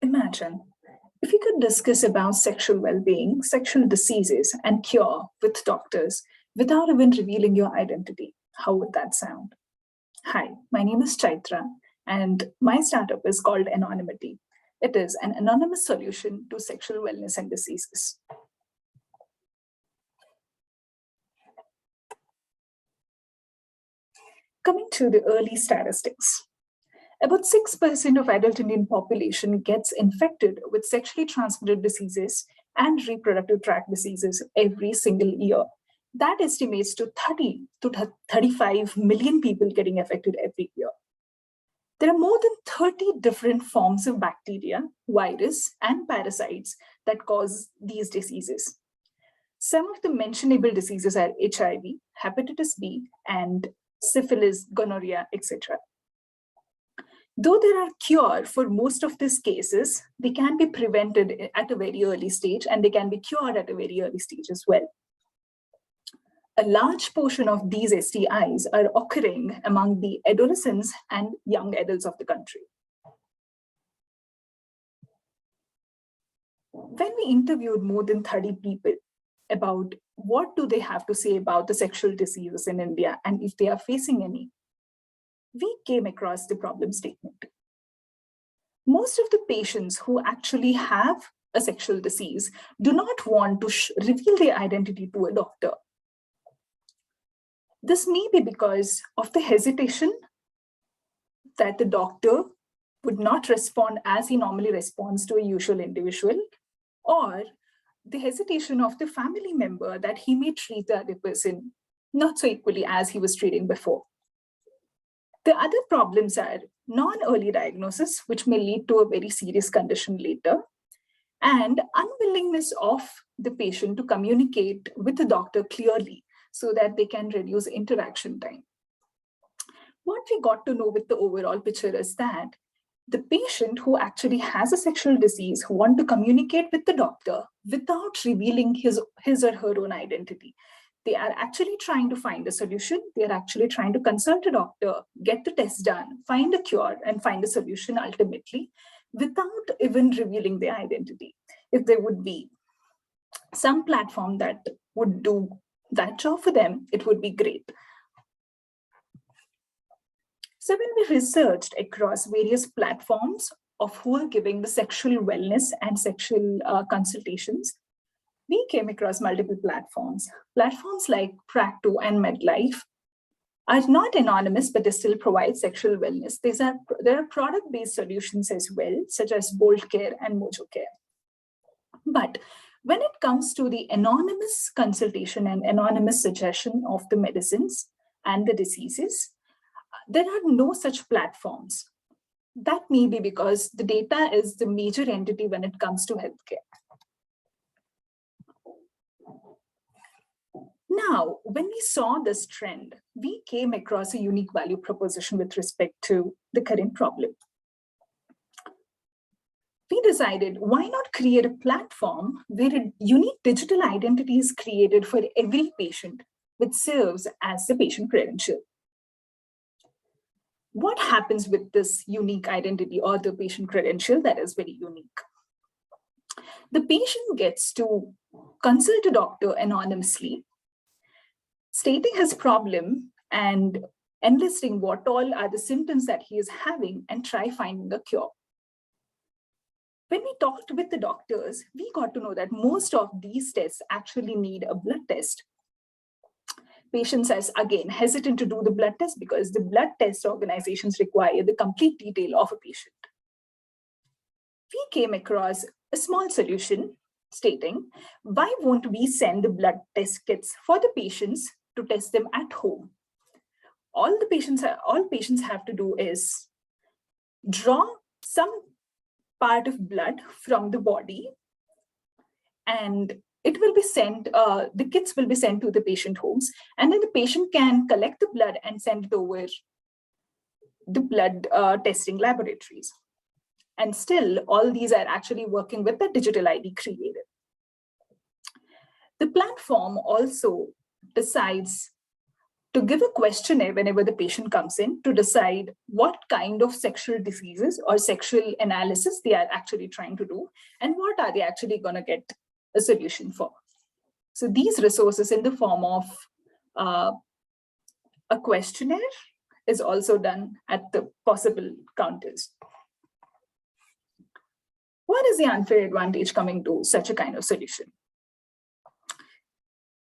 Imagine if we could discuss about sexual well-being, sexual diseases, and cure with doctors without even revealing your identity. How would that sound? Hi, my name is Chaitra, and my startup is called Anonymity. It is an anonymous solution to sexual wellness and diseases. Coming to the early statistics, about 6% of adult Indian population gets infected with sexually transmitted diseases and reproductive tract diseases every single year. That estimates to 30 to 35 million people getting affected every year. There are more than 30 different forms of bacteria, virus, and parasites that cause these diseases. Some of the mentionable diseases are HIV, hepatitis B, and syphilis, gonorrhea, etc. Though there are cures for most of these cases, they can be prevented at a very early stage and they can be cured at a very early stage as well. A large portion of these STIs are occurring among the adolescents and young adults of the country. When we interviewed more than 30 people about what do they have to say about the sexual diseases in India and if they are facing any, we came across the problem statement. Most of the patients who actually have a sexual disease do not want to reveal their identity to a doctor. This may be because of the hesitation that the doctor would not respond as he normally responds to a usual individual, or the hesitation of the family member that he may treat the other person not so equally as he was treating before. The other problems are non-early diagnosis, which may lead to a very serious condition later, and unwillingness of the patient to communicate with the doctor clearly so that they can reduce interaction time. What we got to know with the overall picture is that the patient who actually has a sexual disease who want to communicate with the doctor without revealing his or her own identity, they are actually trying to find a solution. They are actually trying to consult a doctor, get the test done, find a cure, and find a solution ultimately without even revealing their identity. If there would be some platform that would do that job for them, it would be great. So when we researched across various platforms of who are giving the sexual wellness and sexual consultations, we came across multiple platforms. Platforms like Practo and MedLife are not anonymous, but they still provide sexual wellness. There are product-based solutions as well, such as Bolt Care and Mojo Care. But when it comes to the anonymous consultation and anonymous suggestion of the medicines and the diseases, there are no such platforms. That may be because the data is the major entity when it comes to healthcare. Now, when we saw this trend, we came across a unique value proposition with respect to the current problem. We decided, why not create a platform where a unique digital identity is created for every patient, which serves as the patient credential. What happens with this unique identity or the patient credential that is very unique? The patient gets to consult a doctor anonymously, stating his problem and enlisting what all are the symptoms that he is having and try finding a cure. When we talked with the doctors, we got to know that most of these tests actually need a blood test. Patients are again hesitant to do the blood test because the blood test organizations require the complete detail of a patient. We came across a small solution stating, why won't we send the blood test kits for the patients to test them at home? All patients have to do is draw some part of blood from the body, and it will be sent, the kits will be sent to the patient homes, and then the patient can collect the blood and send it over the blood testing laboratories. And still, all these are actually working with the digital ID created. The platform also decides to give a questionnaire whenever the patient comes in to decide what kind of sexual diseases or sexual analysis they are actually trying to do and what are they actually going to get a solution for. So these resources in the form of a questionnaire is also done at the possible counters. What is the unfair advantage coming to such a kind of solution?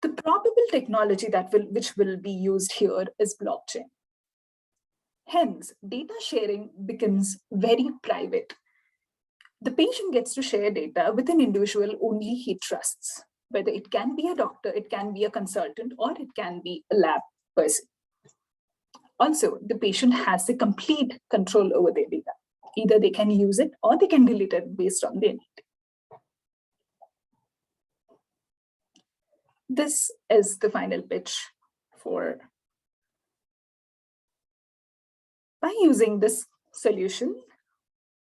The probable technology which will be used here is blockchain. Hence, data sharing becomes very private. The patient gets to share data with an individual only he trusts, whether it can be a doctor, it can be a consultant, or it can be a lab person. Also, the patient has the complete control over their data. Either they can use it or they can delete it based on their need. This is the final pitch for. By using this solution,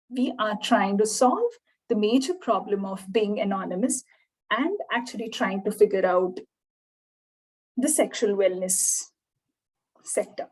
we are trying to solve the major problem of being anonymous and actually trying to figure out the sexual wellness sector.